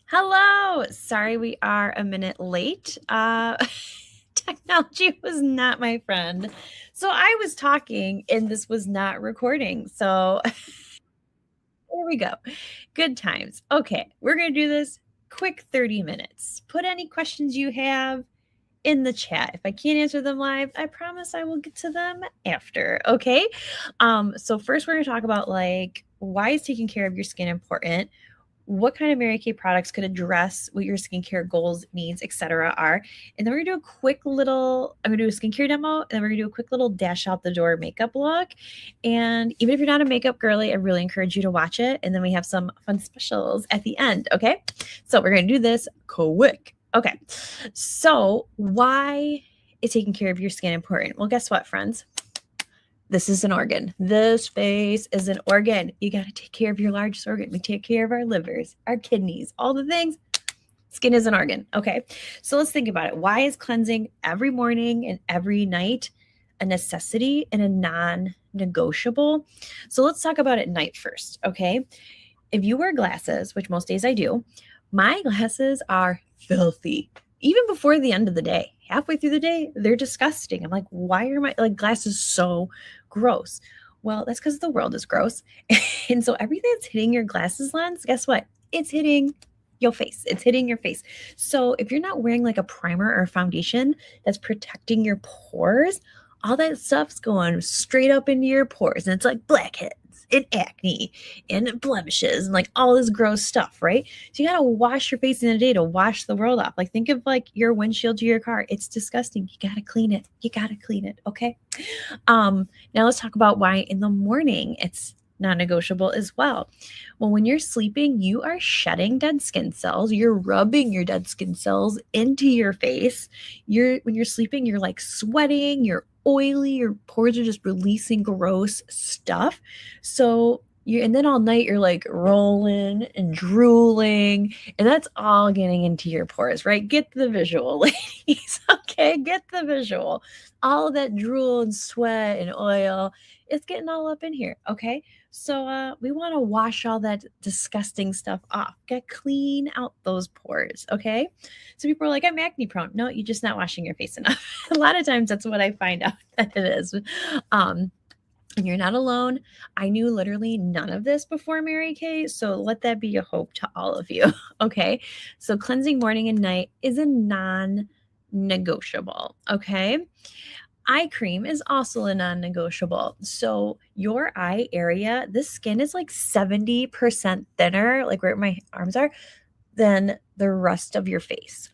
Hello. Sorry we are a minute late. Technology was not my friend. So I was talking and this was not recording. So here we go. Good times. Okay, we're going to do this quick 30 minutes. Put any questions you have in the chat. If I can't answer them live, I promise I will get to them after. Okay. So first we're going to talk about like why is taking care of your skin important? What kind of Mary Kay products could address what your skincare goals, needs, etc. are. And then we're gonna do a quick little, I'm gonna do a skincare demo, and then we're gonna do a quick little dash out the door makeup look. And even if you're not a makeup girly, I really encourage you to watch it. And then we have some fun specials at the end. Okay. So we're gonna do this quick. Okay. So why is taking care of your skin important? Well, guess what, friends? This is an organ. This face is an organ. You got to take care of your largest organ. We take care of our livers, our kidneys, all the things. Skin is an organ. Okay. So let's think about it. Why is cleansing every morning and every night a necessity and a non-negotiable? So let's talk about it night first. Okay. If you wear glasses, which most days I do, my glasses are filthy. Even before the end of the day, halfway through the day, they're disgusting. I'm like, why are my glasses so gross? Well, that's because the world is gross. And so everything that's hitting your glasses lens, guess what? It's hitting your face. It's hitting your face. So if you're not wearing like a primer or a foundation that's protecting your pores, all that stuff's going straight up into your pores. And it's like blackheads and acne and blemishes and like all this gross stuff, right? So you got to wash your face in a day to wash the world off. Like think of like your windshield to your car. It's disgusting. You got to clean it. You got to clean it. Okay. Now let's talk about why in the morning it's non-negotiable as well. Well, when you're sleeping, you are shedding dead skin cells. You're rubbing your dead skin cells into your face. When you're sleeping, you're like sweating, you're oily, your pores are just releasing gross stuff. So and then all night you're like rolling and drooling, and that's all getting into your pores, right? Get the visual, ladies. Okay, get the visual. All of that drool and sweat and oil, it's getting all up in here. Okay. So we want to wash all that disgusting stuff off. Get clean out those pores. Okay. So people are like, I'm acne prone. No, you're just not washing your face enough. A lot of times that's what I find out that it is. And you're not alone. I knew literally none of this before Mary Kay, so let that be a hope to all of you. Okay. So cleansing morning and night is a non-negotiable. Okay. Eye cream is also a non-negotiable. So your eye area, this skin is like 70% thinner, like where my arms are, than the rest of your face.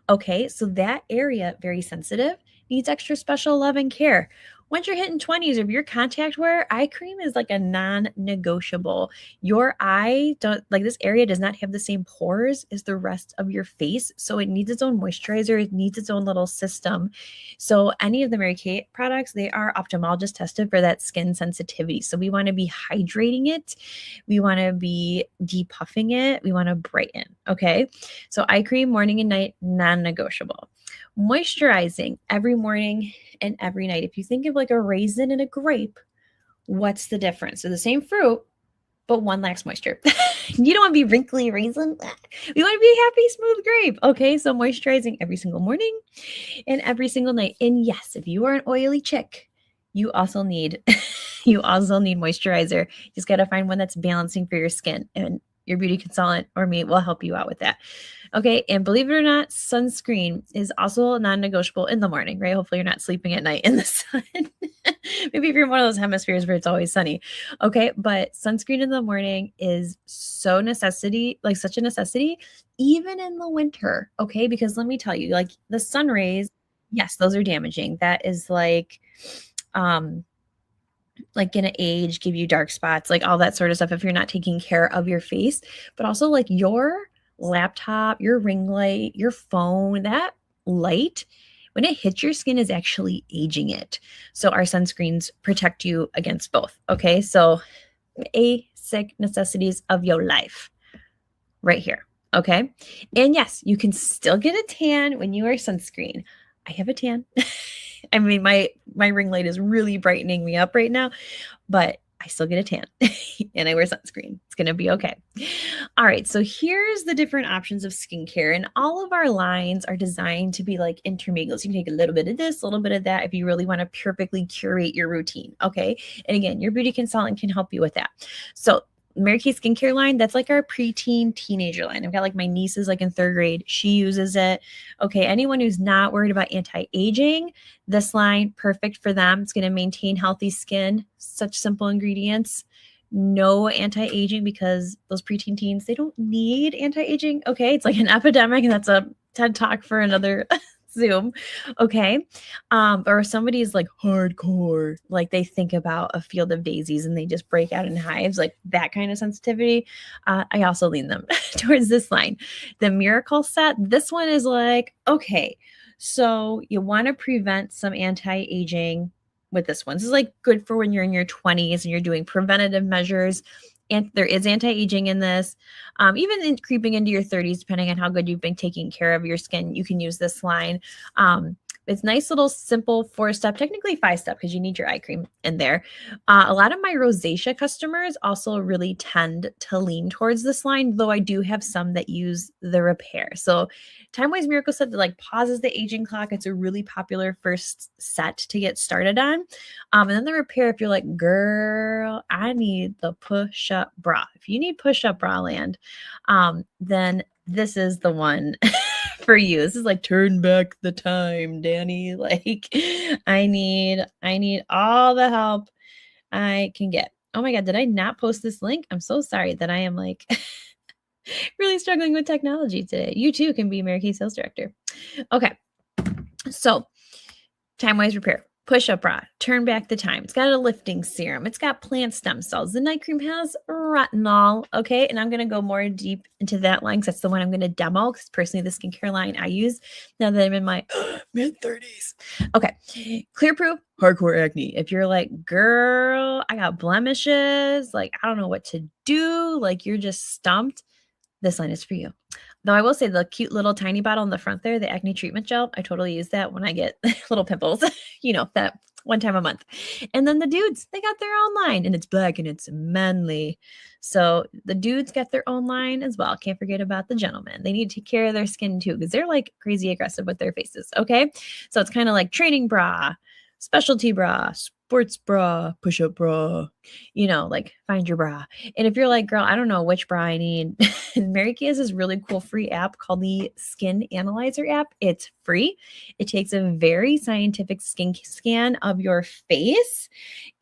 Okay, so that area, very sensitive, needs extra special love and care. Once you're hitting 20s, if your contact wear, eye cream is like a non-negotiable. Your eye, this area does not have the same pores as the rest of your face. So it needs its own moisturizer. It needs its own little system. So any of the Mary Kay products, they are ophthalmologist tested for that skin sensitivity. So we want to be hydrating it. We want to be depuffing it. We want to brighten. Okay. So eye cream, morning and night, non-negotiable. Moisturizing every morning and every night. If you think of like a raisin and a grape, what's the difference? They're the same fruit, but one lacks moisture. You don't want to be wrinkly raisin. We want to be a happy, smooth grape. Okay, so moisturizing every single morning and every single night. And yes, if you are an oily chick, you also need moisturizer. You just got to find one that's balancing for your skin, and your beauty consultant or me will help you out with that. Okay. And believe it or not, sunscreen is also non-negotiable in the morning, right? Hopefully you're not sleeping at night in the sun. Maybe if you're in one of those hemispheres where it's always sunny. Okay. But sunscreen in the morning is such a necessity, even in the winter. Okay. Because let me tell you, like the sun rays, yes, those are damaging. That is like gonna age, give you dark spots, like all that sort of stuff if you're not taking care of your face. But also like your laptop, your ring light, your phone, that light, when it hits your skin, is actually aging it. So our sunscreens protect you against both. Okay. So basic necessities of your life right here. Okay. And yes, you can still get a tan when you wear sunscreen. I have a tan. I mean, my ring light is really brightening me up right now, but I still get a tan and I wear sunscreen. It's going to be okay. All right. So here's the different options of skincare. And all of our lines are designed to be like intermingled. So you can take a little bit of this, a little bit of that if you really want to perfectly curate your routine. Okay. And again, your beauty consultant can help you with that. So Mary Kay skincare line, that's like our preteen teenager line. I've got like my nieces like in 3rd grade. She uses it. Okay. Anyone who's not worried about anti-aging, this line, perfect for them. It's going to maintain healthy skin. Such simple ingredients. No anti-aging because those preteen teens, they don't need anti-aging. Okay. It's like an epidemic, and that's a TED talk for another Zoom. Okay. Or somebody's like hardcore, like they think about a field of daisies and they just break out in hives, like that kind of sensitivity. I also lean them towards this line. The Miracle Set, this one is like, okay, so you want to prevent some anti-aging with this one. This is like good for when you're in your 20s and you're doing preventative measures. And there is anti-aging in this. Even creeping into your 30s, depending on how good you've been taking care of your skin, you can use this line. It's nice little simple 4-step, technically 5-step because you need your eye cream in there. A lot of my rosacea customers also really tend to lean towards this line, though I do have some that use the repair. So Time Wise Miracle Set that like pauses the aging clock. It's a really popular first set to get started on. And then the repair, if you're like, girl, I need the push-up bra. If you need push-up bra land, then this is the one for you. This is like turn back the time, Danny. Like I need all the help I can get. Oh my God, did I not post this link? I'm so sorry that I am like really struggling with technology today. You too can be Mary Kay sales director. Okay. So Time Wise Repair, push-up bra, turn back the time. It's got a lifting serum. It's got plant stem cells. The night cream has retinol. Okay. And I'm going to go more deep into that line because that's the one I'm going to demo because personally the skincare line I use now that I'm in my mid-30s. Okay. Clear Proof, hardcore acne. If you're like, girl, I got blemishes, like I don't know what to do, like you're just stumped, this line is for you. Though I will say the cute little tiny bottle in the front there, the acne treatment gel, I totally use that when I get little pimples, that one time a month. And then the dudes, they got their own line and it's black and it's manly. So the dudes get their own line as well. Can't forget about the gentlemen. They need to take care of their skin too because they're like crazy aggressive with their faces. Okay. So it's kind of like training bra, specialty bra, sports bra, push-up bra, like find your bra. And if you're like, girl, I don't know which bra I need, Mary Kay has this really cool free app called the Skin Analyzer app. It's free. It takes a very scientific skin scan of your face.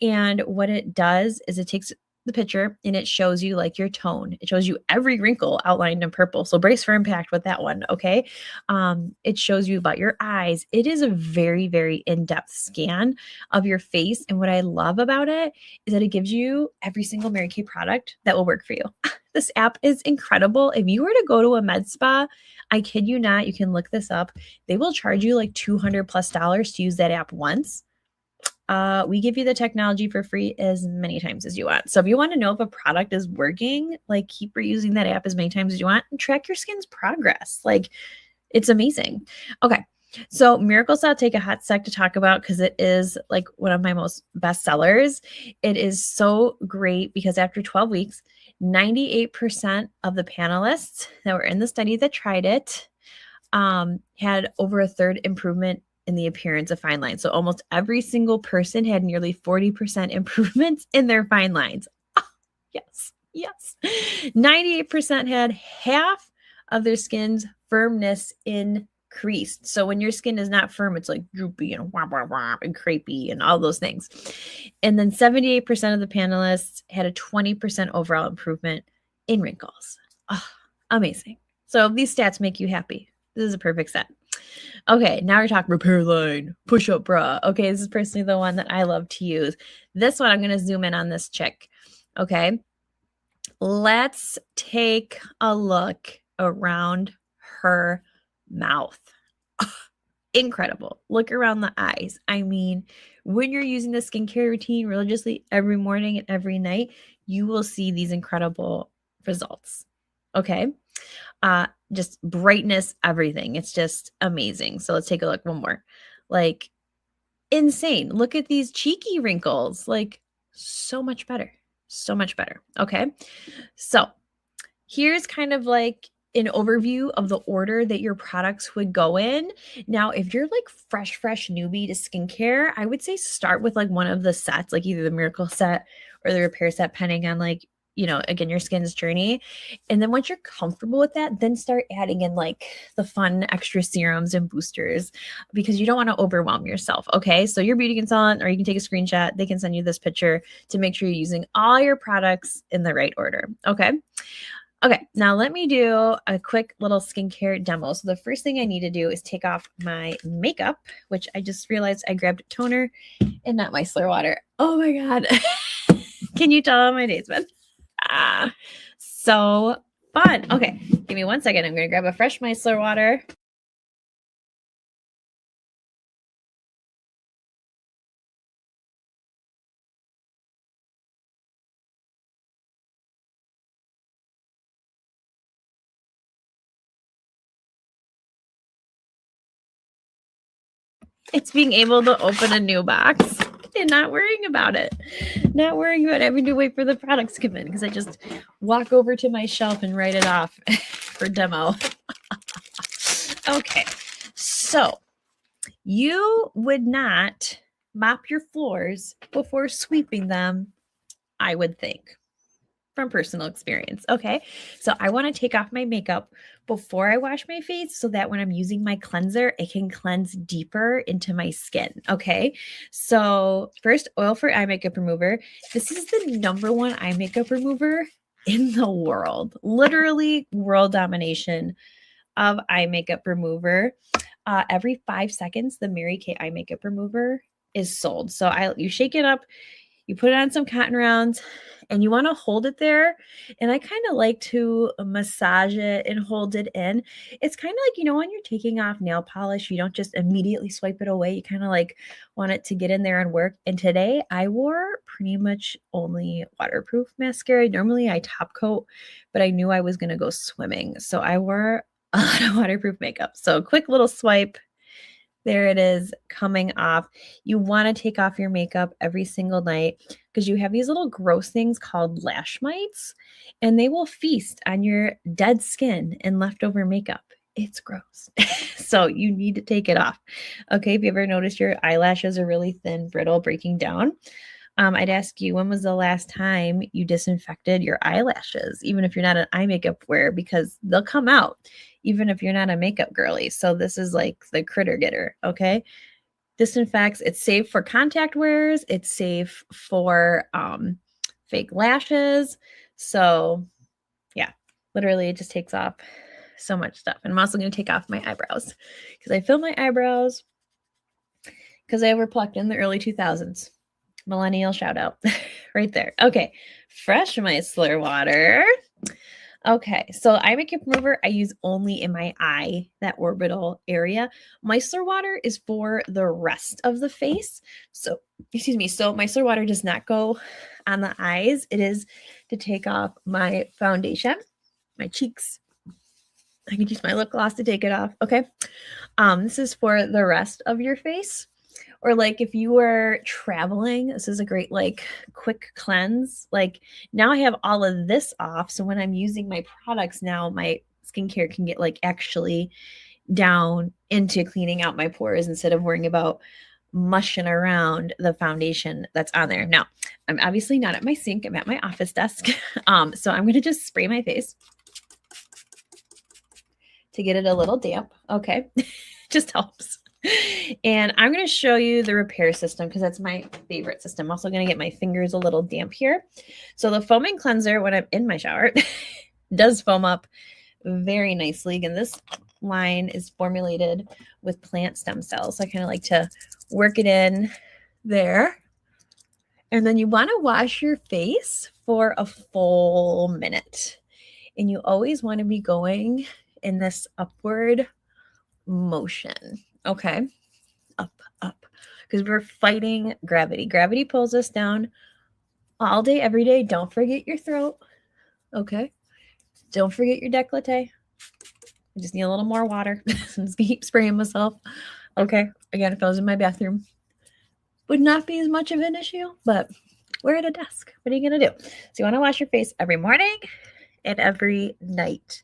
And what it does is it takes the picture and it shows you like your tone. It shows you every wrinkle outlined in purple. So brace for impact with that one. Okay. It shows you about your eyes. It is a very, very in-depth scan of your face. And what I love about it is that it gives you every single Mary Kay product that will work for you. This app is incredible. If you were to go to a med spa, I kid you not, you can look this up. They will charge you like $200+ to use that app once. We give you the technology for free as many times as you want. So if you want to know if a product is working, like keep reusing that app as many times as you want and track your skin's progress. Like it's amazing. Okay. So Miracle Set, take a hot sec to talk about because it is like one of my most best sellers. It is so great because after 12 weeks, 98% of the panelists that were in the study that tried it had over a third improvement in the appearance of fine lines. So almost every single person had nearly 40% improvements in their fine lines. Oh, yes, yes. 98% had half of their skin's firmness increased. So when your skin is not firm, it's like droopy and wah, wah, wah, and crepey and all those things. And then 78% of the panelists had a 20% overall improvement in wrinkles. Oh, amazing. So these stats make you happy. This is a perfect set. Okay, now we're talking repair line, push-up bra. Okay, this is personally the one that I love to use. This one, I'm going to zoom in on this chick. Okay, let's take a look around her mouth. Incredible. Look around the eyes. I mean, when you're using the skincare routine religiously every morning and every night, you will see these incredible results. Okay. Just brightness, everything. It's just amazing. So let's take a look. One more. Like insane. Look at these cheeky wrinkles. Like So much better. So much better. Okay. So here's kind of like an overview of the order that your products would go in. Now, if you're like fresh newbie to skincare, I would say start with like one of the sets, like either the Miracle set or the Repair set, depending on like, again, your skin's journey. And then once you're comfortable with that, then start adding in like the fun extra serums and boosters because you don't want to overwhelm yourself. Okay. So your beauty consultant, or you can take a screenshot, they can send you this picture to make sure you're using all your products in the right order. Okay. Okay, now let me do a quick little skincare demo. So the first thing I need to do is take off my makeup, which I just realized I grabbed toner and not micellar water. Oh my God. Can you tell how my day's been? So fun. Okay, give me 1 second. I'm going to grab a fresh micellar water. It's being able to open a new box and not worrying about it. Not worrying about having to wait for the products to come in because I just walk over to my shelf and write it off for demo. Okay, so you would not mop your floors before sweeping them, I would think, from personal experience. Okay, so I want to take off my makeup before I wash my face so that when I'm using my cleanser, it can cleanse deeper into my skin. Okay, so first, oil for eye makeup remover. This is the #1 eye makeup remover in the world, literally world domination of eye makeup remover. Every 5 seconds, the Mary Kay eye makeup remover is sold. So you shake it up, you put it on some cotton rounds, and you want to hold it there. And I kind of like to massage it and hold it in. It's kind of like, when you're taking off nail polish, you don't just immediately swipe it away. You kind of like want it to get in there and work. And today I wore pretty much only waterproof mascara. Normally I top coat, but I knew I was going to go swimming. So I wore a lot of waterproof makeup. So quick little swipe. There it is coming off. You want to take off your makeup every single night because you have these little gross things called lash mites, and they will feast on your dead skin and leftover makeup. It's gross. So you need to take it off. Okay. If you ever noticed your eyelashes are really thin, brittle, breaking down, I'd ask you, when was the last time you disinfected your eyelashes, even if you're not an eye makeup wearer, because they'll come out even if you're not a makeup girly. So this is like the critter getter. Okay. Disinfects. It's safe for contact wearers. It's safe for fake lashes. So yeah, literally it just takes off so much stuff. And I'm also going to take off my eyebrows because I filled my eyebrows because I overplucked in the early 2000s. Millennial shout out right there. Okay. Fresh micellar water. Okay. So eye makeup remover, I use only in my eye, that orbital area. Micellar water is for the rest of the face. So, excuse me. So micellar water does not go on the eyes. It is to take off my foundation, my cheeks. I can use my lip gloss to take it off. Okay. This is for the rest of your face. Or like if you were traveling, this is a great like quick cleanse. Like now I have all of this off. So when I'm using my products now, my skincare can get like actually down into cleaning out my pores instead of worrying about mushing around the foundation that's on there. Now, I'm obviously not at my sink. I'm at my office desk. So I'm going to just spray my face to get it a little damp. Okay. Just helps. And I'm going to show you the repair system because that's my favorite system. I'm also going to get my fingers a little damp here. So the foaming cleanser, when I'm in my shower, does foam up very nicely. Again, this line is formulated with plant stem cells. So I kind of like to work it in there. And then you want to wash your face for a full minute. And you always want to be going in this upward motion. Okay. Up. Because we're fighting gravity. Gravity pulls us down all day, every day. Don't forget your throat. Okay. Don't forget your décolleté. I just need a little more water. I'm just gonna keep spraying myself. Okay. Again, if I was in my bathroom, would not be as much of an issue, but We're at a desk. What are you going to do? So you want to wash your face every morning and every night.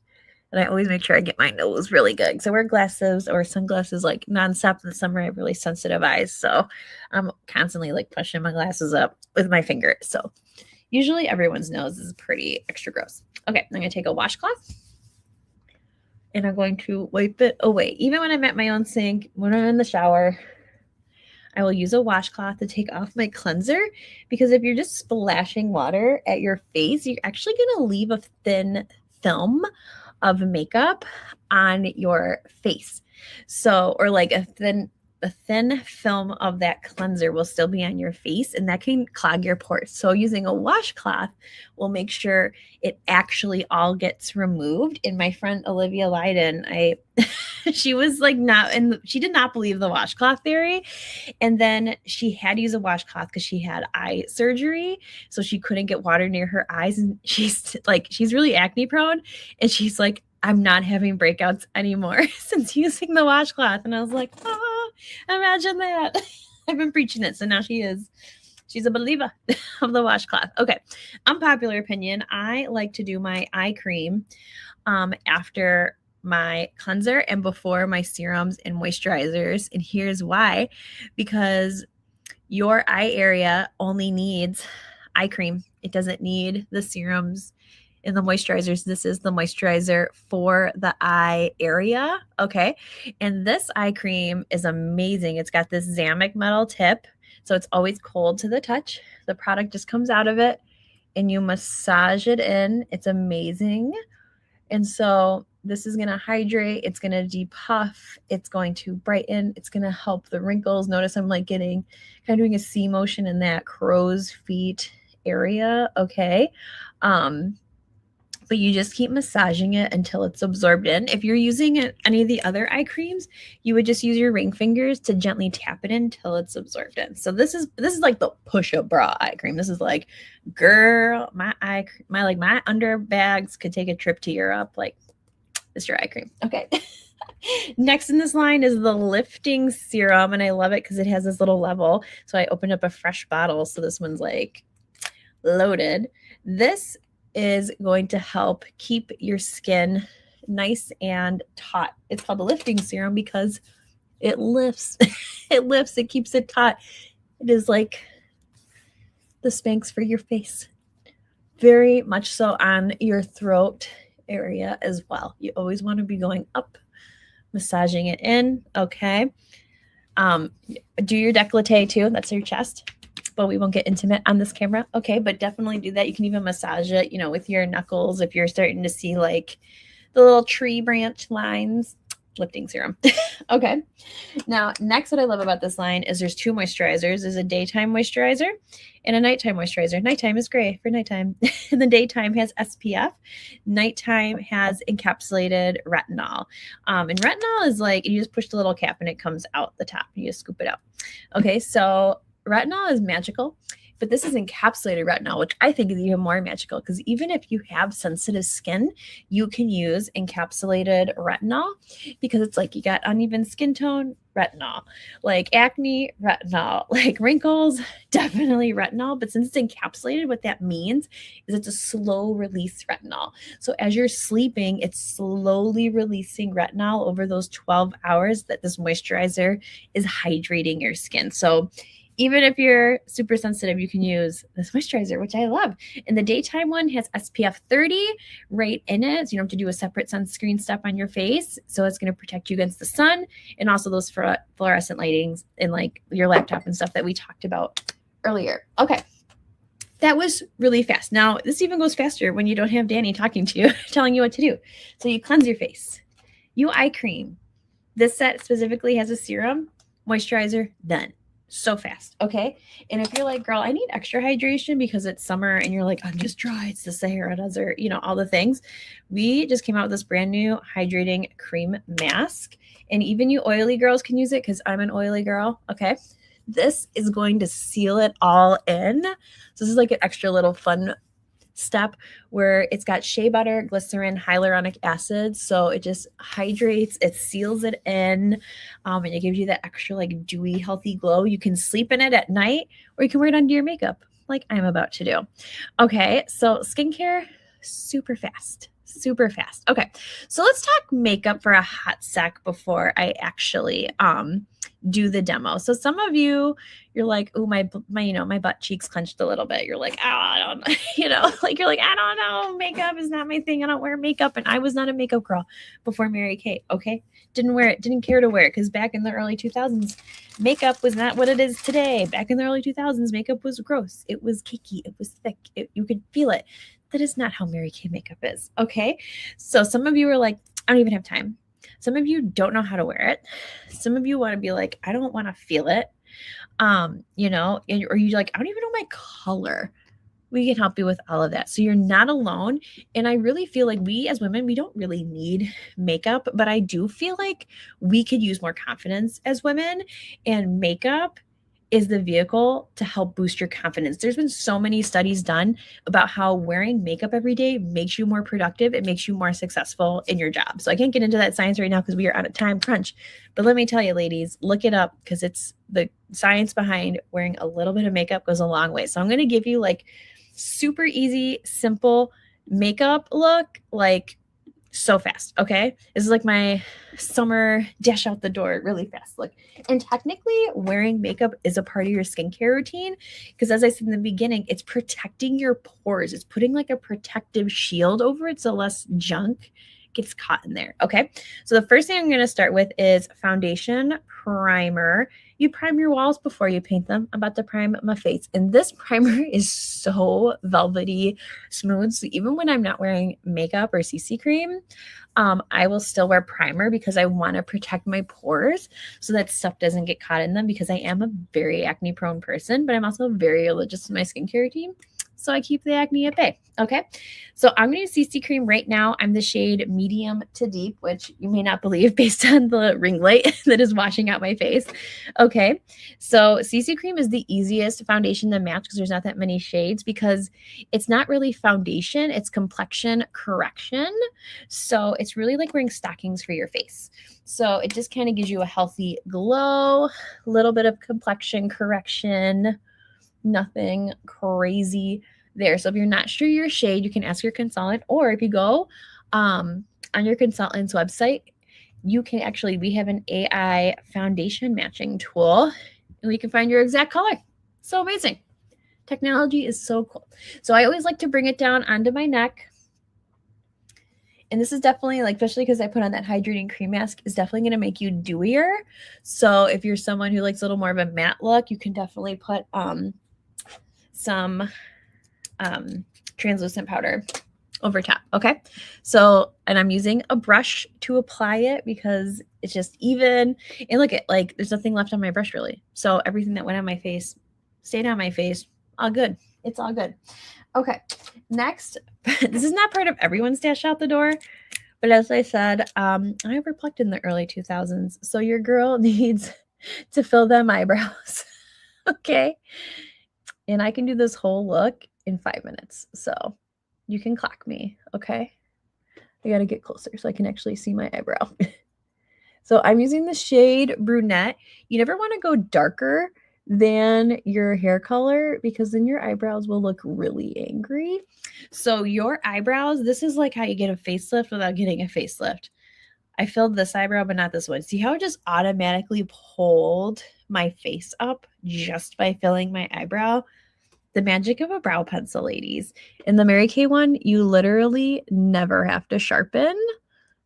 And I always make sure I get my nose really good. Because I wear glasses or sunglasses like nonstop in the summer. I have really sensitive eyes. So I'm constantly like pushing my glasses up with my finger. So usually everyone's nose is pretty extra gross. Okay, I'm going to take a washcloth and I'm going to wipe it away. Even when I'm at my own sink, when I'm in the shower, I will use a washcloth to take off my cleanser, because if you're just splashing water at your face, you're actually going to leave a thin film of makeup on your face. So, or like a thin film of that cleanser will still be on your face, and that can clog your pores. So using a washcloth will make sure it actually all gets removed. And my friend Olivia Leiden, she was like she did not believe the washcloth theory. And then she had to use a washcloth because she had eye surgery. So she couldn't get water near her eyes. And she's really acne prone. And she's like, I'm not having breakouts anymore since using the washcloth. And I was like, oh, imagine that. I've been preaching it. So now she's a believer of the washcloth. Okay. Unpopular opinion. I like to do my eye cream after my cleanser and before my serums and moisturizers. And here's why. Because your eye area only needs eye cream. It doesn't need the serums and the moisturizers. This is the moisturizer for the eye area. Okay. And this eye cream is amazing. It's got this Zamic metal tip. So it's always cold to the touch. The product just comes out of it and you massage it in. It's amazing. And so this is going to hydrate. It's going to depuff. It's going to brighten. It's going to help the wrinkles. Notice I'm like kind of doing a C motion in that crow's feet area. Okay. But you just keep massaging it until it's absorbed in. If you're using any of the other eye creams, you would just use your ring fingers to gently tap it in until it's absorbed in. So this is like the push-up bra eye cream. This is like, girl, my under bags could take a trip to Europe. Like, it's your eye cream. Okay. Next in this line is the lifting serum, and I love it because it has this little level. So I opened up a fresh bottle. So this one's like loaded. This is going to help keep your skin nice and taut. It's called a lifting serum because it lifts. It keeps it taut. It is like the Spanx for your face. Very much so on your throat area as well. You always want to be going up, massaging it in. Okay. Do your décolleté too. That's your chest. But we won't get intimate on this camera. Okay, but definitely do that. You can even massage it, with your knuckles if you're starting to see like the little tree branch lines. Lifting serum. Okay. Now, next, what I love about this line is there's two moisturizers. There's a daytime moisturizer and a nighttime moisturizer. Nighttime is gray for nighttime. And the daytime has SPF. Nighttime has encapsulated retinol. And retinol is like, you just push the little cap and it comes out the top. You just scoop it out. Okay, so retinol is magical, but this is encapsulated retinol, which I think is even more magical, because even if you have sensitive skin, you can use encapsulated retinol, because it's like you got uneven skin tone, retinol, like acne, retinol, like wrinkles, definitely retinol. But since it's encapsulated, what that means is it's a slow release retinol. So as you're sleeping, it's slowly releasing retinol over those 12 hours that this moisturizer is hydrating your skin. So even if you're super sensitive, you can use this moisturizer, which I love. And the daytime one has SPF 30 right in it. So you don't have to do a separate sunscreen step on your face. So it's going to protect you against the sun and also those fluorescent lightings in like your laptop and stuff that we talked about earlier. Okay. That was really fast. Now, this even goes faster when you don't have Danny talking to you, telling you what to do. So you cleanse your face. You eye cream. This set specifically has a serum, moisturizer, done. So fast. Okay. And if you're like, girl, I need extra hydration because it's summer and you're like, I'm just dry. It's the Sahara Desert, all the things. We just came out with this brand new hydrating cream mask. And even you oily girls can use it because I'm an oily girl. Okay. This is going to seal it all in. So this is like an extra little fun step where it's got shea butter, glycerin, hyaluronic acid. So it just hydrates, it seals it in, and it gives you that extra like dewy, healthy glow. You can sleep in it at night or you can wear it under your makeup. like I'm about to do. Okay, so skincare, super fast. Super fast. Okay, so let's talk makeup for a hot sec before I actually do the demo. So some of you, you're like, oh, my my butt cheeks clenched a little bit. You're like, oh, I don't like you're like, I don't know, makeup is not my thing. I don't wear makeup, and I was not a makeup girl before Mary Kate. Okay, didn't wear it, didn't care to wear it, because back in the early 2000s, makeup was not what it is today. Back in the early 2000s, makeup was gross. It was cakey. It was thick. You could feel it. That is not how Mary Kay makeup is. Okay. So some of you are like, I don't even have time. Some of you don't know how to wear it. Some of you want to be like, I don't want to feel it. Or you're like, I don't even know my color. We can help you with all of that. So you're not alone. And I really feel like we as women, we don't really need makeup, but I do feel like we could use more confidence as women, and makeup is the vehicle to help boost your confidence. There's been so many studies done about how wearing makeup every day makes you more productive. It makes you more successful in your job. So I can't get into that science right now because we are on a time crunch. But let me tell you, ladies, look it up, because it's the science behind wearing a little bit of makeup goes a long way. So I'm going to give you like super easy, simple makeup look, like so fast. Okay. This is like my summer dash out the door really fast look. And technically, wearing makeup is a part of your skincare routine, because as I said in the beginning, it's protecting your pores. It's putting like a protective shield over it so less junk gets caught in there. Okay. So the first thing I'm going to start with is foundation primer. You prime your walls before you paint them. I'm about to prime my face. And this primer is so velvety smooth. So even when I'm not wearing makeup or CC cream, I will still wear primer because I want to protect my pores so that stuff doesn't get caught in them, because I am a very acne prone person, but I'm also very religious to my skincare routine. So I keep the acne at bay. Okay. So I'm going to use CC cream right now. I'm the shade medium to deep, which you may not believe based on the ring light that is washing out my face. Okay. So CC cream is the easiest foundation to match because there's not that many shades, because it's not really foundation, it's complexion correction. So it's really like wearing stockings for your face. So it just kind of gives you a healthy glow, a little bit of complexion correction, nothing crazy there. So if you're not sure your shade, you can ask your consultant, or if you go on your consultant's website, you can actually, we have an AI foundation matching tool, and we can find your exact color. So amazing. Technology is so cool. So I always like to bring it down onto my neck. And this is definitely, like, especially because I put on that hydrating cream mask, is definitely going to make you dewier. So if you're someone who likes a little more of a matte look, you can definitely put some translucent powder over top. Okay. So, and I'm using a brush to apply it because it's just even, and look at, like, there's nothing left on my brush really. So everything that went on my face stayed on my face. All good. It's all good. Okay. Next, this is not part of everyone's dash out the door, but as I said, I overplucked in the early 2000s. So your girl needs to fill them eyebrows. Okay. And I can do this whole look in 5 minutes. So you can clock me. Okay. I got to get closer so I can actually see my eyebrow. So I'm using the shade brunette. You never want to go darker than your hair color, because then your eyebrows will look really angry. So your eyebrows, this is like how you get a facelift without getting a facelift. I filled this eyebrow, but not this one. See how it just automatically pulled my face up just by filling my eyebrow? The magic of a brow pencil, ladies. In the Mary Kay one, you literally never have to sharpen.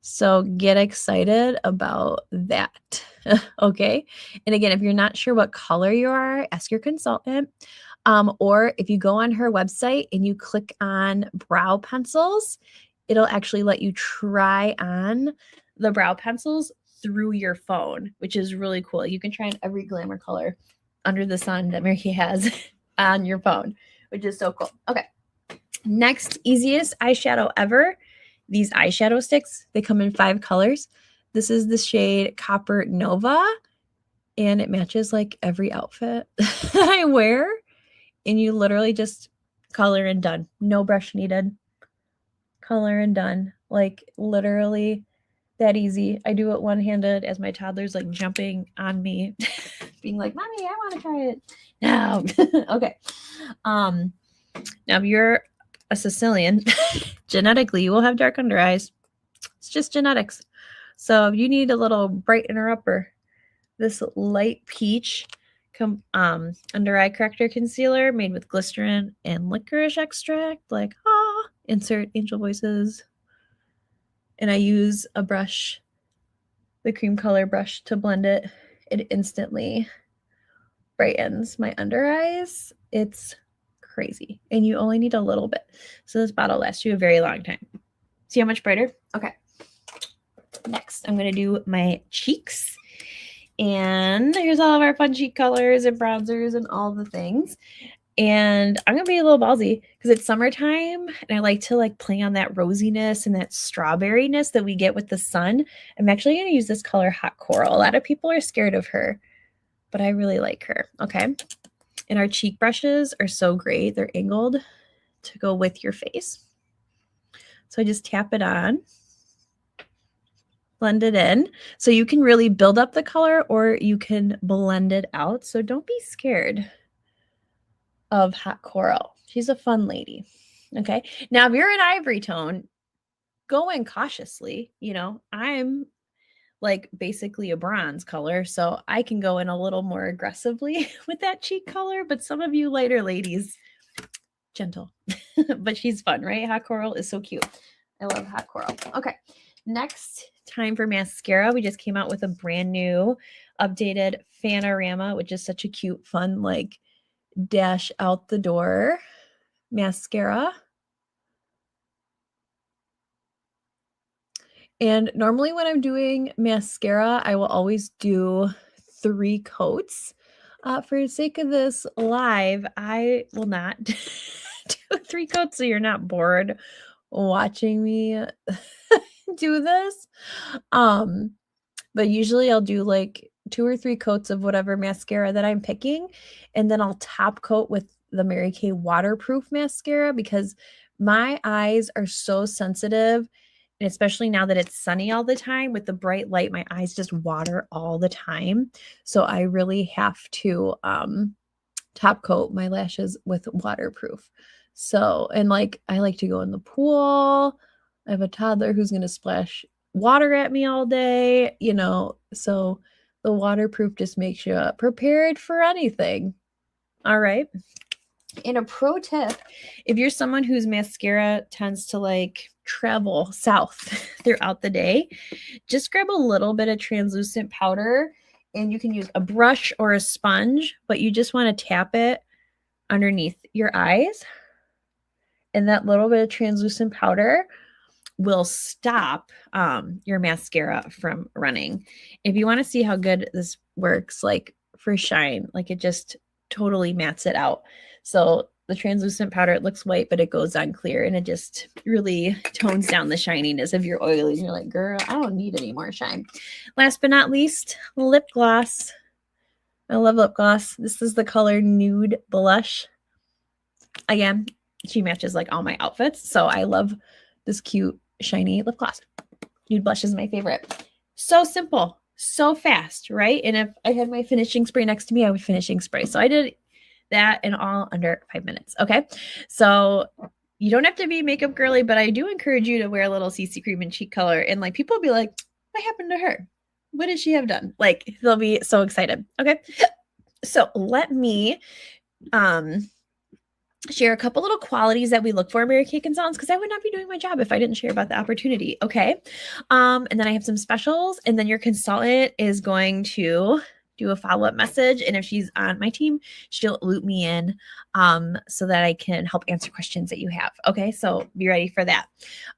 So get excited about that. Okay. And again, if you're not sure what color you are, ask your consultant. Or if you go on her website and you click on brow pencils, it'll actually let you try on the brow pencils through your phone, which is really cool. You can try on every glamour color under the sun that Mary Kay has on your phone, which is so cool. Okay. Next, easiest eyeshadow ever. These eyeshadow sticks, they come in 5 colors. This is the shade Copper Nova, and it matches like every outfit that I wear. And you literally just color and done. No brush needed. Color and done. Like literally that easy. I do it one-handed as my toddler's like jumping on me being like, Mommy, I want to try it. No. Okay. Now if you're a Sicilian, genetically you will have dark under eyes. It's just genetics. So if you need a little brightener upper, this light peach under eye corrector concealer made with glycerin and licorice extract, like insert angel voices. And I use a brush, the cream color brush, to blend it. It instantly brightens my under eyes. It's crazy. And you only need a little bit. So this bottle lasts you a very long time. See how much brighter? Okay. Next, I'm going to do my cheeks. And here's all of our fun cheek colors and bronzers and all the things. And I'm going to be a little ballsy because it's summertime and I like to play on that rosiness and that strawberryness that we get with the sun. I'm actually going to use this color Hot Coral. A lot of people are scared of her, but I really like her. Okay. And our cheek brushes are so great. They're angled to go with your face. So I just tap it on, blend it in. So you can really build up the color or you can blend it out. So don't be scared of Hot Coral. She's a fun lady. Okay. Now, if you're an ivory tone, go in cautiously. I'm basically a bronze color, so I can go in a little more aggressively with that cheek color, but some of you lighter ladies, gentle, but she's fun, right? Hot Coral is so cute. I love Hot Coral. Okay. Next, time for mascara. We just came out with a brand new updated Fanorama, which is such a cute, fun, dash out the door mascara. And normally when I'm doing mascara, I will always do 3 coats. For the sake of this live, I will not do 3 coats so you're not bored watching me do this. But usually I'll do 2 or 3 coats of whatever mascara that I'm picking, and then I'll top coat with the Mary Kay waterproof mascara because my eyes are so sensitive, and especially now that it's sunny all the time with the bright light, my eyes just water all the time. So I really have to top coat my lashes with waterproof. So, and I like to go in the pool. I have a toddler who's going to splash water at me all day, so the waterproof just makes you prepared for anything. All right. And a pro tip, if you're someone whose mascara tends to travel south throughout the day, just grab a little bit of translucent powder, and you can use a brush or a sponge, but you just want to tap it underneath your eyes. And that little bit of translucent powder will stop your mascara from running. If you want to see how good this works, for shine, it just totally mats it out. So the translucent powder, it looks white, but it goes on clear, and it just really tones down the shininess. If you're oily and you're like, girl, I don't need any more shine. Last but not least, lip gloss. I love lip gloss. This is the color Nude Blush. Again, she matches all my outfits. So I love this cute, shiny lip gloss. Nude Blush is my favorite. So simple, so fast, right? And if I had my finishing spray next to me, I would finishing spray. So I did that in all under 5 minutes. Okay. So you don't have to be makeup girly, but I do encourage you to wear a little CC cream and cheek color. And people will be like, what happened to her? What did she have done? They'll be so excited. Okay. So let me share a couple little qualities that we look for in Mary Kay Consultants, because I would not be doing my job if I didn't share about the opportunity. Okay. And then I have some specials, and then your consultant is going to do a follow-up message. And if she's on my team, she'll loop me in so that I can help answer questions that you have. Okay. So be ready for that.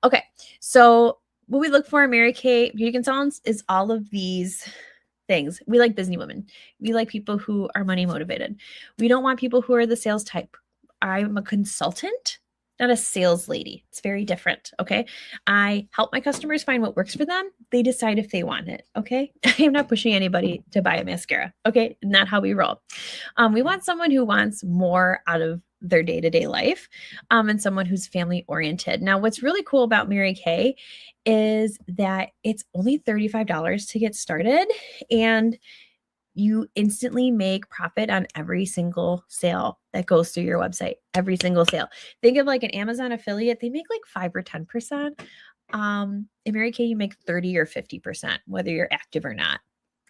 Okay. So what we look for in Mary Kay Beauty Consultants is all of these things. We like busy women. We like people who are money motivated. We don't want people who are the sales type. I'm a consultant, not a sales lady. It's very different. Okay. I help my customers find what works for them. They decide if they want it. Okay. I am not pushing anybody to buy a mascara. Okay. Not how we roll. We want someone who wants more out of their day-to-day life, and someone who's family oriented. Now, what's really cool about Mary Kay is that it's only $35 to get started. And you instantly make profit on every single sale that goes through your website, every single sale. Think of like an Amazon affiliate, they make like 5 or 10%. In Mary Kay, you make 30 or 50%, whether you're active or not.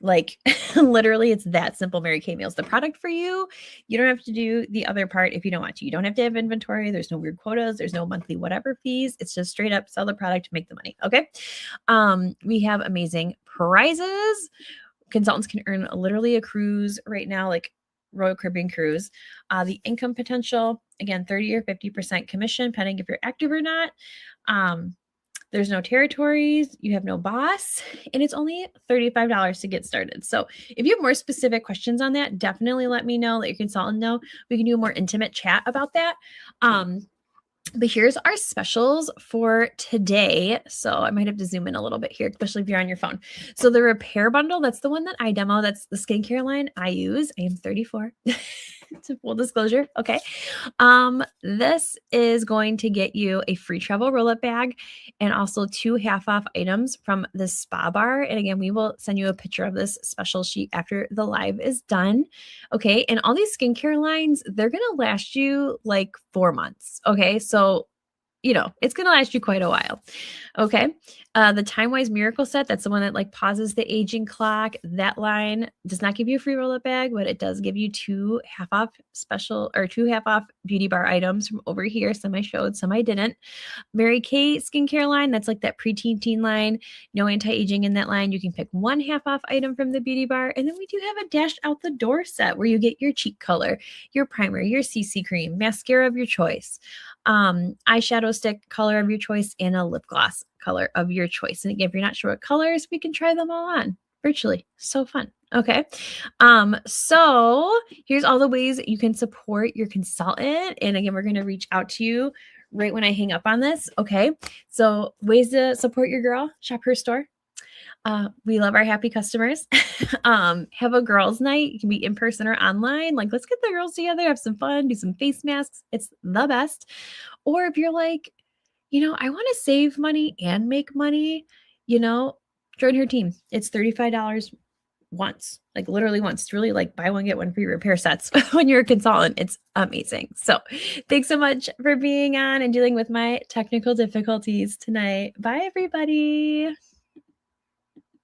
Like literally, it's that simple. Mary Kay meals the product for you. You don't have to do the other part if you don't want to. You don't have to have inventory. There's no weird quotas. There's no monthly whatever fees. It's just straight up sell the product, make the money. Okay. We have amazing prizes. Consultants can earn literally a cruise right now, like Royal Caribbean cruise. The income potential, again, 30 or 50% commission, depending if you're active or not. There's no territories, you have no boss, and it's only $35 to get started. So if you have more specific questions on that, definitely let me know, let your consultant know. We can do a more intimate chat about that. But here's our specials for today. So I might have to zoom in a little bit here, especially if you're on your phone. So the repair bundle, that's the one that I demo. That's the skincare line I use. I am 34. To full disclosure. Okay. This is going to get you a free travel roll-up bag and also 2 half-off items from the spa bar. And again, we will send you a picture of this special sheet after the live is done. Okay. And all these skincare lines, they're going to last you like 4 months. Okay. So it's going to last you quite a while. Okay. The Time-Wise Miracle Set, that's the one that like pauses the aging clock. That line does not give you a free roll-up bag, but it does give you 2 half-off beauty bar items from over here. Some I showed, some I didn't. Mary Kay skincare line, that's like that preteen teen line. No anti-aging in that line. You can pick 1 half-off item from the beauty bar. And then we do have a dash out the door set where you get your cheek color, your primer, your CC cream, mascara of your choice, eyeshadow stick color of your choice, and a lip gloss color of your choice. And again, if you're not sure what colors, we can try them all on virtually. So fun. Okay. So here's all the ways that you can support your consultant. And again, we're going to reach out to you right when I hang up on this. Okay. So ways to support your girl, shop her store. We love our happy customers. Have a girls' night. You can be in person or online. Like, let's get the girls together, have some fun, do some face masks. It's the best. Or if you're like, I want to save money and make money, join her team. It's $35 once, like literally once. It's really like buy one, get one free repair sets when you're a consultant. It's amazing. So thanks so much for being on and dealing with my technical difficulties tonight. Bye, everybody.